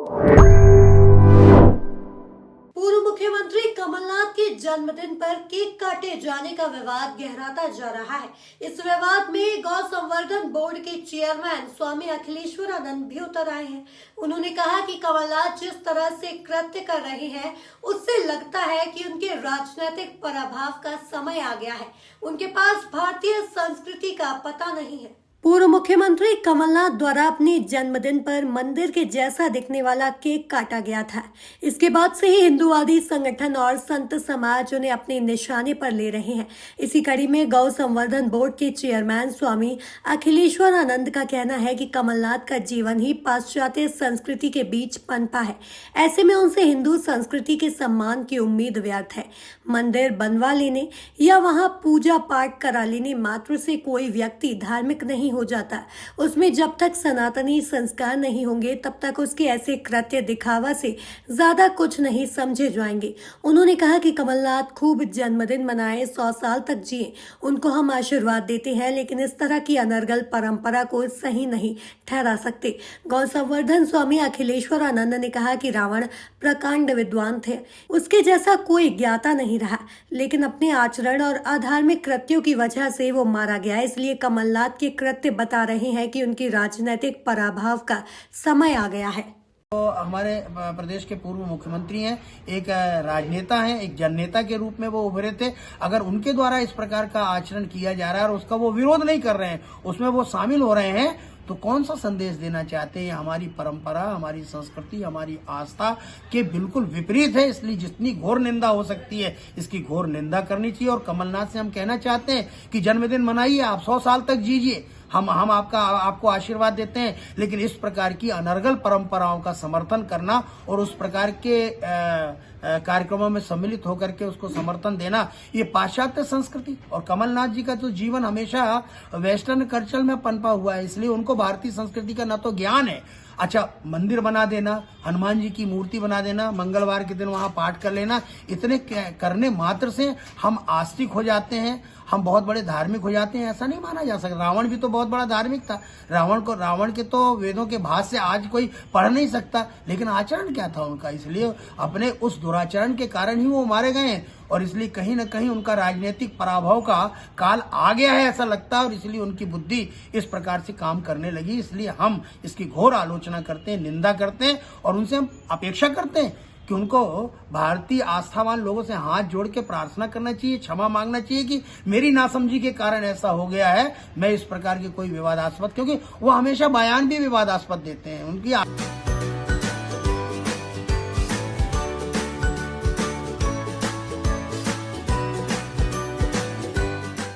पूर्व मुख्यमंत्री कमलनाथ के जन्मदिन पर केक काटे जाने का विवाद गहराता जा रहा है। इस विवाद में गौ संवर्धन बोर्ड के चेयरमैन स्वामी अखिलेश्वरानंद भी उतर आए हैं। उन्होंने कहा कि कमलनाथ जिस तरह से कृत्य कर रहे हैं उससे लगता है कि उनके राजनीतिक पराभव का समय आ गया है। उनके पास भारतीय संस्कृति का पता नहीं है। पूर्व मुख्यमंत्री कमलनाथ द्वारा अपने जन्मदिन पर मंदिर के जैसा दिखने वाला केक काटा गया था। इसके बाद से ही हिंदूवादी संगठन और संत समाज उन्हें अपने निशाने पर ले रहे हैं। इसी कड़ी में गौ संवर्धन बोर्ड के चेयरमैन स्वामी अखिलेश्वरानंद का कहना है कि कमलनाथ का जीवन ही पाश्चात्य संस्कृति के बीच पनपा है। ऐसे में उनसे हिंदू संस्कृति के सम्मान की उम्मीद व्यर्थ है। मंदिर बनवा लेने या वहां पूजा पाठ करा लेने मात्र से कोई व्यक्ति धार्मिक नहीं हो जाता। उसमें जब तक सनातनी संस्कार नहीं होंगे तब तक उसके ऐसे कृत्य दिखावा से ज्यादा कुछ नहीं समझे जाएंगे। उन्होंने कहा कि कमलनाथ खूब जन्मदिन मनाए, 100 साल तक जिए, उनको हम आशीर्वाद देते हैं, लेकिन इस तरह की अनर्गल परंपरा को सही नहीं ठहरा सकते। गौ संवर्धन स्वामी अखिलेश्वरानंद ने कहा कि रावण प्रकांड विद्वान थे, उसके जैसा कोई ज्ञाता नहीं रहा, लेकिन अपने आचरण और अधार्मिक कृत्यों की वजह से वो मारा गया। इसलिए कमलनाथ के कृत्य बता रहे हैं कि उनकी राजनीतिक पराभव का समय आ गया है। तो हमारे प्रदेश के पूर्व मुख्यमंत्री हैं, एक राजनेता हैं, एक जननेता के रूप में वो उभरे थे। अगर उनके द्वारा इस प्रकार का आचरण किया जा रहा है और उसका वो विरोध नहीं कर रहे हैं, उसमें वो शामिल हो रहे हैं, तो कौन सा संदेश देना चाहते हैं? हमारी परंपरा, हमारी संस्कृति, हमारी आस्था के बिल्कुल विपरीत है। इसलिए जितनी घोर निंदा हो सकती है इसकी घोर निंदा करनी चाहिए। और कमलनाथ से हम कहना चाहते हैं कि जन्मदिन मनाइए, आप 100 साल तक जीजिए, हम आपको आशीर्वाद देते हैं, लेकिन इस प्रकार की अनर्गल परंपराओं का समर्थन करना और उस प्रकार के कार्यक्रमों में सम्मिलित होकर के उसको समर्थन देना, ये पाश्चात्य संस्कृति। और कमलनाथ जी का तो जीवन हमेशा वेस्टर्न कल्चर में पनपा हुआ है, इसलिए उनको भारतीय संस्कृति का न तो ज्ञान है। अच्छा, मंदिर बना देना, हनुमान जी की मूर्ति बना देना, मंगलवार के दिन वहां पाठ कर लेना, इतने करने मात्र से हम आस्तिक हो जाते हैं, हम बहुत बड़े धार्मिक हो जाते हैं, ऐसा नहीं माना जा सकता। रावण भी तो बहुत बड़ा धार्मिक था। रावण के तो वेदों के भाष्य आज कोई पढ़ नहीं सकता, लेकिन आचरण क्या था उनका? इसलिए अपने उस दुराचरण के कारण ही वो मारे गए हैं। और इसलिए कहीं न कहीं उनका राजनीतिक पराभव का काल आ गया है ऐसा लगता है, और इसलिए उनकी बुद्धि इस प्रकार से काम करने लगी। इसलिए हम इसकी घोर आलोचना करते हैं, निंदा करते हैं, और उनसे हम अपेक्षा करते हैं कि उनको भारतीय आस्थावान लोगों से हाथ जोड़ के प्रार्थना करना चाहिए, क्षमा मांगना चाहिए कि मेरी नासमझी के कारण ऐसा हो गया है। मैं इस प्रकार के कोई विवादास्पद, क्योंकि वो हमेशा बयान भी विवादास्पद देते हैं उनकी